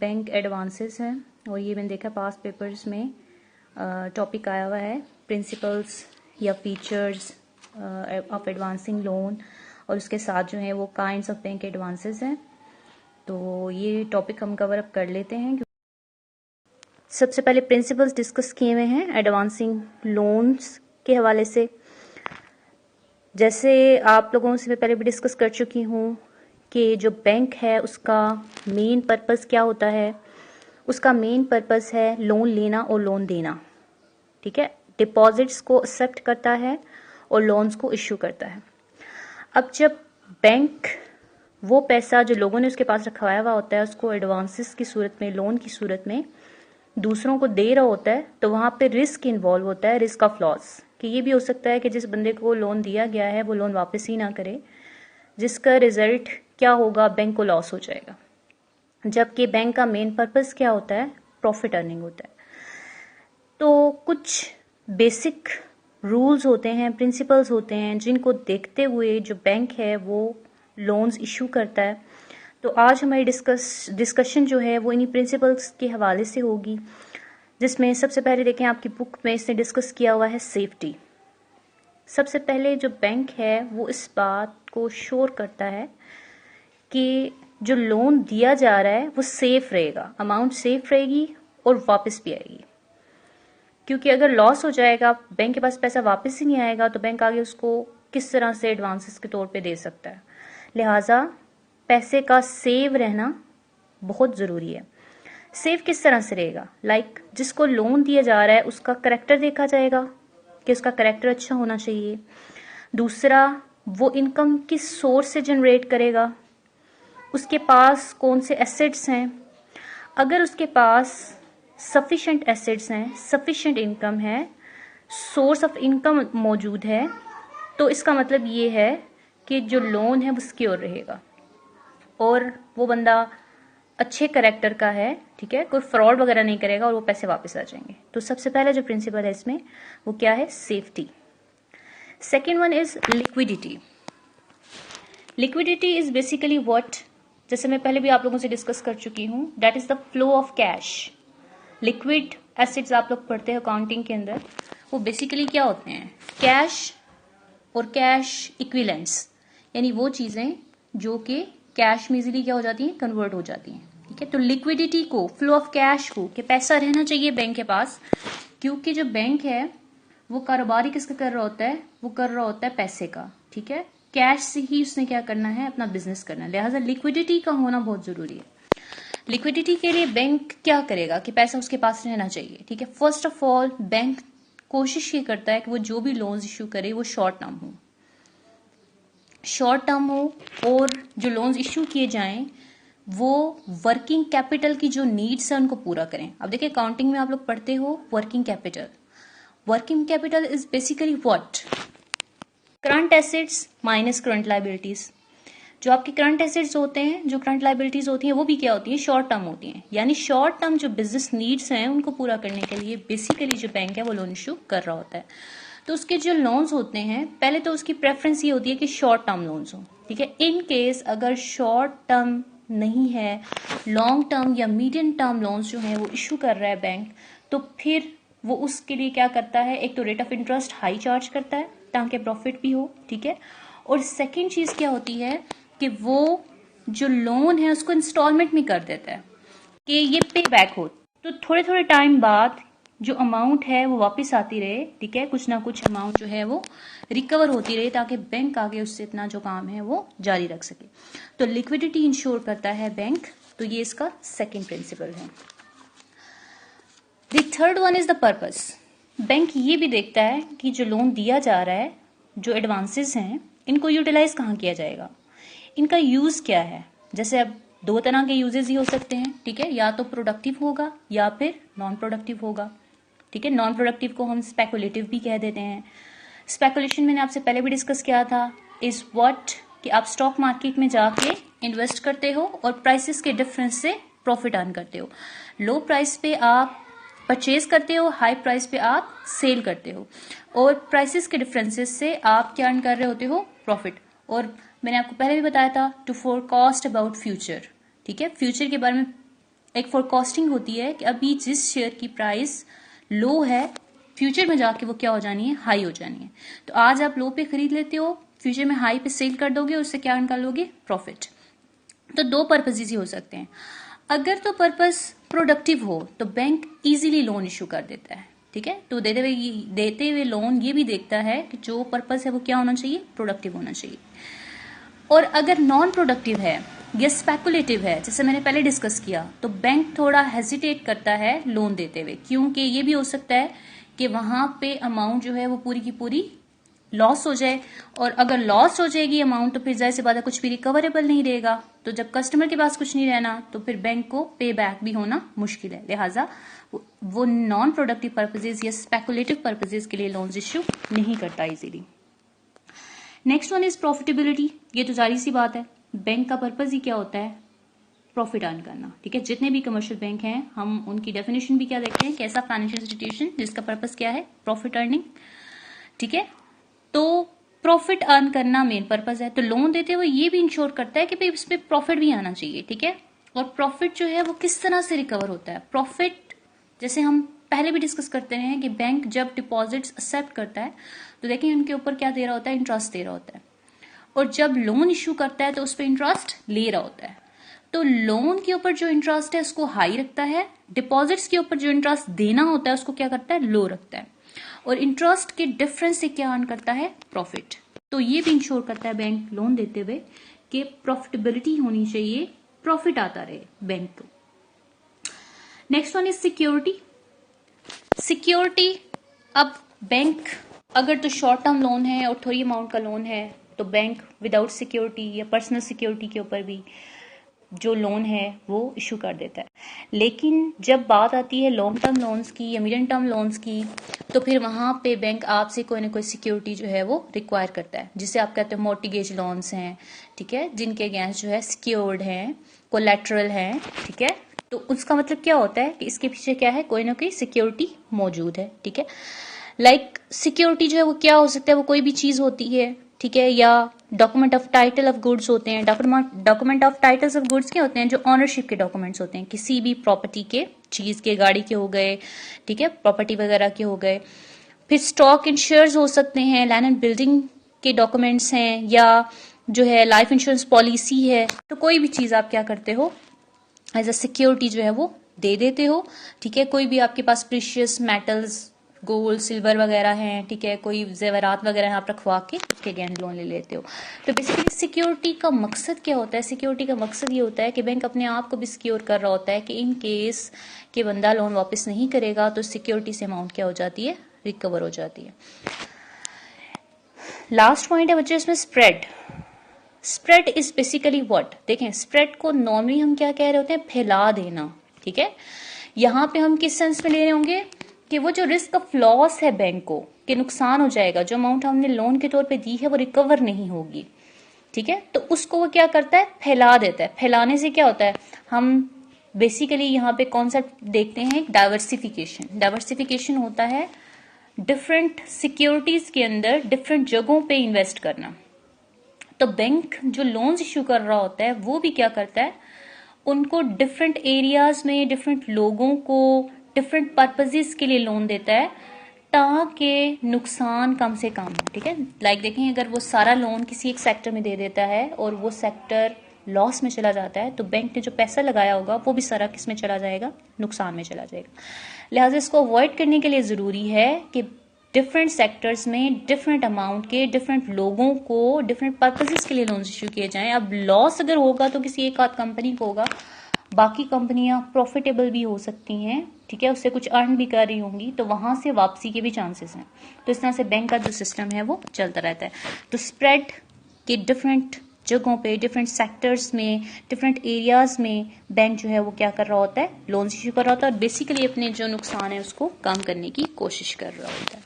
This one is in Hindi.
बैंक एडवांसेस हैं और ये मैंने देखा पास पेपर्स में टॉपिक आया हुआ है प्रिंसिपल्स या फीचर्स ऑफ एडवांसिंग लोन और उसके साथ जो है वो काइंड्स ऑफ बैंक एडवांसेस हैं। तो ये टॉपिक हम कवर अप कर लेते हैं। सबसे पहले प्रिंसिपल्स डिस्कस किए हुए हैं एडवांसिंग लोन्स के हवाले से। जैसे आप लोगों से मैं पहले भी डिस्कस कर चुकी हूँ कि जो बैंक है उसका मेन पर्पस क्या होता है। उसका मेन पर्पस है लोन लेना और लोन देना, ठीक है। डिपॉजिट्स को एक्सेप्ट करता है और लोन्स को इश्यू करता है। अब जब बैंक वो पैसा जो लोगों ने उसके पास रखवाया हुआ होता है उसको एडवांसेस की सूरत में, लोन की सूरत में दूसरों को दे रहा होता है, तो वहाँ पे रिस्क इन्वॉल्व होता है, रिस्क ऑफ लॉस। कि ये भी हो सकता है कि जिस बंदे को लोन दिया गया है वो लोन वापस ही ना करे, जिसका रिजल्ट क्या होगा, बैंक को लॉस हो जाएगा। जबकि बैंक का मेन पर्पस क्या होता है, प्रॉफिट अर्निंग होता है। तो कुछ बेसिक रूल्स होते हैं, प्रिंसिपल्स होते हैं जिनको देखते हुए जो बैंक है वो लोन्स इशू करता है। तो आज हमारी डिस्कशन जो है वो इन्हीं प्रिंसिपल्स के हवाले से होगी, जिसमें सबसे पहले देखें आपकी बुक में इसने डिस्कस किया हुआ है सेफ्टी। सबसे पहले जो बैंक है वो इस बात को श्योर करता है कि जो लोन दिया जा रहा है वो सेफ रहेगा, अमाउंट सेफ रहेगी और वापस भी आएगी। क्योंकि अगर लॉस हो जाएगा, बैंक के पास पैसा वापस ही नहीं आएगा, तो बैंक आगे उसको किस तरह से एडवांसेस के तौर पे दे सकता है। लिहाजा पैसे का सेव रहना बहुत ज़रूरी है। सेव किस तरह से रहेगा, जिसको लोन दिया जा रहा है उसका करेक्टर देखा जाएगा कि उसका करेक्टर अच्छा होना चाहिए। दूसरा, वो इनकम किस सोर्स से जनरेट करेगा, उसके पास कौन से एसेट्स हैं। अगर उसके पास सफिशिएंट एसेट्स हैं, सफिशिएंट इनकम है, सोर्स ऑफ इनकम मौजूद है, तो इसका मतलब ये है कि जो लोन है वो सिक्योर रहेगा और वो बंदा अच्छे करेक्टर का है, ठीक है, कोई फ्रॉड वगैरह नहीं करेगा और वो पैसे वापस आ जाएंगे। तो सबसे पहला जो प्रिंसिपल है इसमें वो क्या है, safety. Second one is liquidity. Liquidity is basically what, जैसे मैं पहले भी आप लोगों से डिस्कस कर चुकी हूं, that is the flow of cash. Liquid assets आप लोग पढ़ते हैं अकाउंटिंग के अंदर, वो बेसिकली क्या होते हैं, कैश और कैश इक्विवेलेंट्स, यानी वो चीजें जो कि कैश में इजीली क्या हो जाती हैं, कन्वर्ट हो जाती हैं, ठीक है। तो लिक्विडिटी को, फ्लो ऑफ कैश को, कि पैसा रहना चाहिए बैंक के पास, क्योंकि जो बैंक है वो कारोबार ही किसका कर रहा होता है, वो कर रहा होता है पैसे का, ठीक है। कैश से ही उसने क्या करना है, अपना बिजनेस करना है। लिहाजा लिक्विडिटी का होना बहुत जरूरी है। लिक्विडिटी के लिए बैंक क्या करेगा कि पैसा उसके पास रहना चाहिए, ठीक है। फर्स्ट ऑफ ऑल बैंक कोशिश ये करता है कि वो जो भी लोन्स इश्यू करे वो शॉर्ट टर्म हो, शॉर्ट टर्म हो, और जो लोन्स इश्यू किए जाएं वो वर्किंग कैपिटल की जो नीड्स है उनको पूरा करें। अब देखिए अकाउंटिंग में आप लोग पढ़ते हो working capital. Working capital is basically what, current assets minus current liabilities. जो आपके करंट एसेट्स होते हैं, जो करंट लायबिलिटीज होती हैं, वो भी क्या होती है, शॉर्ट टर्म होती हैं। यानी शॉर्ट टर्म जो बिजनेस नीड्स हैं उनको पूरा करने के लिए बेसिकली जो बैंक है वो लोन इश्यू कर रहा होता है। तो उसके जो लोन्स होते हैं, पहले तो उसकी प्रेफरेंस ये होती है कि शॉर्ट टर्म लोन्स हो, ठीक है। इन केस अगर शॉर्ट टर्म नहीं है, लॉन्ग टर्म या मीडियम टर्म लोन्स जो है वो इश्यू कर रहा है बैंक, तो फिर वो उसके लिए क्या करता है, एक तो rate of interest high charge करता है ताकि प्रॉफिट भी हो, ठीक है। और सेकेंड चीज क्या होती है कि वो जो लोन है उसको इंस्टॉलमेंट में कर देता है कि ये पे बैक हो, तो थोड़े थोड़े टाइम बाद जो अमाउंट है वो वापस आती रहे, ठीक है। कुछ ना कुछ अमाउंट जो है वो रिकवर होती रहे ताकि बैंक आगे उससे इतना जो काम है वो जारी रख सके। तो लिक्विडिटी इंश्योर करता है बैंक, तो ये इसका सेकेंड प्रिंसिपल है। The third one is the purpose. Bank ये भी देखता है कि जो लोन दिया जा रहा है, जो एडवांसेस हैं, इनको यूटिलाइज कहाँ किया जाएगा, इनका यूज क्या है। जैसे अब दो तरह के यूजेस ही हो सकते हैं, ठीक है, या तो प्रोडक्टिव होगा या फिर नॉन प्रोडक्टिव होगा, ठीक है। नॉन प्रोडक्टिव को हम स्पेकुलेटिव भी कह देते हैं। स्पेकुलेशन मैंने आपसे पहले भी डिस्कस किया था, इज व्हाट, कि आप स्टॉक मार्केट में जाके इन्वेस्ट करते हो और प्राइसेस के डिफरेंस से प्रॉफिट अर्न करते हो। लो प्राइस पे आप परचेज करते हो, हाई प्राइस पे आप सेल करते हो, और प्राइसेस के डिफरेंसेस से आप क्या अर्न कर रहे होते हो, प्रॉफिट। और मैंने आपको पहले भी बताया था टू फोरकास्ट अबाउट फ्यूचर, ठीक है, फ्यूचर के बारे में एक फोरकास्टिंग होती है कि अभी जिस शेयर की प्राइस लो है फ्यूचर में जाके वो क्या हो जानी है, हाई हो जानी है। तो आज आप लो पे खरीद लेते हो, फ्यूचर में हाई पे सेल कर दोगे, उससे क्या निकालोगे, प्रॉफिट। तो दो पर्पजेज ही हो सकते हैं। अगर तो पर्पस प्रोडक्टिव हो तो बैंक इजीली लोन इशू कर देता है, ठीक है। तो देते हुए लोन ये भी देखता है कि जो पर्पस है वो क्या होना चाहिए, प्रोडक्टिव होना चाहिए। और अगर नॉन प्रोडक्टिव है या स्पेकुलेटिव है, जैसे मैंने पहले डिस्कस किया, तो बैंक थोड़ा हेजिटेट करता है लोन देते हुए, क्योंकि ये भी हो सकता है कि वहां पे अमाउंट जो है वो पूरी की पूरी लॉस हो जाए, और अगर लॉस हो जाएगी अमाउंट तो फिर जाहिर सी बात है कुछ भी रिकवरेबल नहीं रहेगा। तो जब कस्टमर के पास कुछ नहीं रहना तो फिर बैंक को पे बैक भी होना मुश्किल है, लिहाजा वो नॉन प्रोडक्टिव पर्पजेज या स्पेकुलेटिव पर्पजेज के लिए लोन्स इश्यू नहीं करता easily. Next one is profitability. ये तो जारी सी बात है, बैंक का पर्पज ही क्या होता है, प्रॉफिट अर्न करना, ठीक है। जितने भी कमर्शियल बैंक हैं हम उनकी डेफिनेशन भी क्या देखते हैं कि ऐसा फाइनेंशियल इंस्टीट्यूशन जिसका पर्पज क्या है, प्रॉफिट अर्निंग, ठीक है। तो प्रॉफिट अर्न करना मेन पर्पज है। तो लोन देते हुए ये भी इंश्योर करता है कि भाई इसमें प्रॉफिट भी आना चाहिए, ठीक है। और प्रॉफिट जो है वो किस तरह से रिकवर होता है, प्रॉफिट जैसे हम पहले भी डिस्कस करते रहे हैं कि बैंक जब डिपॉजिट्स एक्सेप्ट करता है तो देखिए उनके ऊपर क्या दे रहा होता है, इंटरेस्ट दे रहा होता है, और जब लोन इश्यू करता है तो उस पर इंटरेस्ट ले रहा होता है। तो लोन के ऊपर जो इंटरेस्ट है उसको हाई रखता है, डिपॉजिट्स के ऊपर जो इंटरेस्ट देना होता है उसको क्या करता है, लो रखता है, और इंटरेस्ट के डिफरेंस से क्या अर्न करता है, प्रॉफिट। तो ये भी इंश्योर करता है बैंक लोन देते हुए कि प्रॉफिटेबिलिटी होनी चाहिए, प्रॉफिट आता रहे बैंक को। Next one is security. Security, अब बैंक अगर तो शॉर्ट टर्म लोन है और थोड़ी अमाउंट का लोन है तो बैंक विदाउट सिक्योरिटी या पर्सनल सिक्योरिटी के ऊपर भी जो लोन है वो इशू कर देता है। लेकिन जब बात आती है लॉन्ग टर्म लोन्स की या मीडियम टर्म लोन्स की तो फिर वहां पे बैंक आपसे कोई ना कोई सिक्योरिटी जो है वो रिक्वायर करता है, जिसे आप कहते हो मॉर्टिगेज लोन्स हैं, ठीक है, जिनके अगेंस्ट जो है सिक्योर्ड हैं, कोलैटरल हैं, ठीक है। तो उसका मतलब क्या होता है कि इसके पीछे क्या है, कोई ना कोई सिक्योरिटी मौजूद है, ठीक है। लाइक सिक्योरिटी जो है वो क्या हो सकता है, वो कोई भी चीज होती है, ठीक है, या document of title of goods होते हैं। Document of titles of goods क्या होते हैं, जो ऑनरशिप के डॉक्यूमेंट्स होते हैं किसी भी प्रॉपर्टी के, चीज के, गाड़ी के हो गए, ठीक है, प्रॉपर्टी वगैरह के हो गए। फिर स्टॉक इन शेयर्स हो सकते हैं, लैंड एंड बिल्डिंग के डॉक्यूमेंट्स हैं, या जो है लाइफ इंश्योरेंस पॉलिसी है। तो कोई भी चीज आप क्या करते हो, एज अ सिक्योरिटी जो है वो दे देते हो, ठीक है। कोई भी आपके पास प्रीशियस मेटल्स, गोल्ड, सिल्वर वगैरह हैं, ठीक है, कोई जेवरात वगैरह आप रखवा के उसके अगेंस्ट लोन ले लेते हो। तो बेसिकली सिक्योरिटी का मकसद क्या होता है, सिक्योरिटी का मकसद ये होता है कि बैंक अपने आप को भी सिक्योर कर रहा होता है कि इन केस कि बंदा लोन वापस नहीं करेगा तो सिक्योरिटी से अमाउंट क्या हो जाती है, रिकवर हो जाती है। लास्ट पॉइंट है बच्चों इसमें spread. Spread is basically what, देखें स्प्रेड को नॉर्मली हम क्या कह रहे होते हैं, फैला देना, ठीक है। यहां पे हम किस सेंस में ले रहे होंगे कि वो जो रिस्क ऑफ लॉस है बैंक को, कि नुकसान हो जाएगा, जो अमाउंट हमने लोन के तौर पे दी है वो रिकवर नहीं होगी, ठीक है। तो उसको वो क्या करता है, फैला देता है। फैलाने से क्या होता है, हम बेसिकली यहाँ पे कॉन्सेप्ट देखते हैं डाइवर्सिफिकेशन। डाइवर्सिफिकेशन होता है डिफरेंट सिक्योरिटीज के अंदर डिफरेंट जगहों पे इन्वेस्ट करना। तो बैंक जो लोन्स इश्यू कर रहा होता है वो भी क्या करता है, उनको डिफरेंट एरियाज में डिफरेंट लोगों को डिफरेंट पर्पजेस के लिए लोन देता है ताकि नुकसान कम से कम हो, ठीक है। लाइक देखें अगर वो सारा लोन किसी एक सेक्टर में दे देता है और वो सेक्टर लॉस में चला जाता है तो बैंक ने जो पैसा लगाया होगा वो भी सारा किस में चला जाएगा, नुकसान में चला जाएगा। लिहाजा इसको अवॉइड करने के लिए जरूरी है कि डिफरेंट सेक्टर्स में डिफरेंट अमाउंट के डिफरेंट लोगों को डिफरेंट पर्पजेस के लिए लोन इश्यू किए जाएं। अब लॉस अगर होगा तो किसी एक आध कंपनी को होगा, बाकी कंपनियां प्रॉफिटेबल भी हो सकती हैं, ठीक है, उससे कुछ अर्न भी कर रही होंगी, तो वहां से वापसी के भी चांसेस हैं। तो इस तरह से बैंक का जो सिस्टम है वो चलता रहता है। तो स्प्रेड के डिफरेंट जगहों पे, डिफरेंट सेक्टर्स में, डिफरेंट एरियाज में बैंक जो है वो क्या कर रहा होता है, लोन इश्यू कर रहा होता है और बेसिकली अपने जो नुकसान है उसको कम करने की कोशिश कर रहा होता है।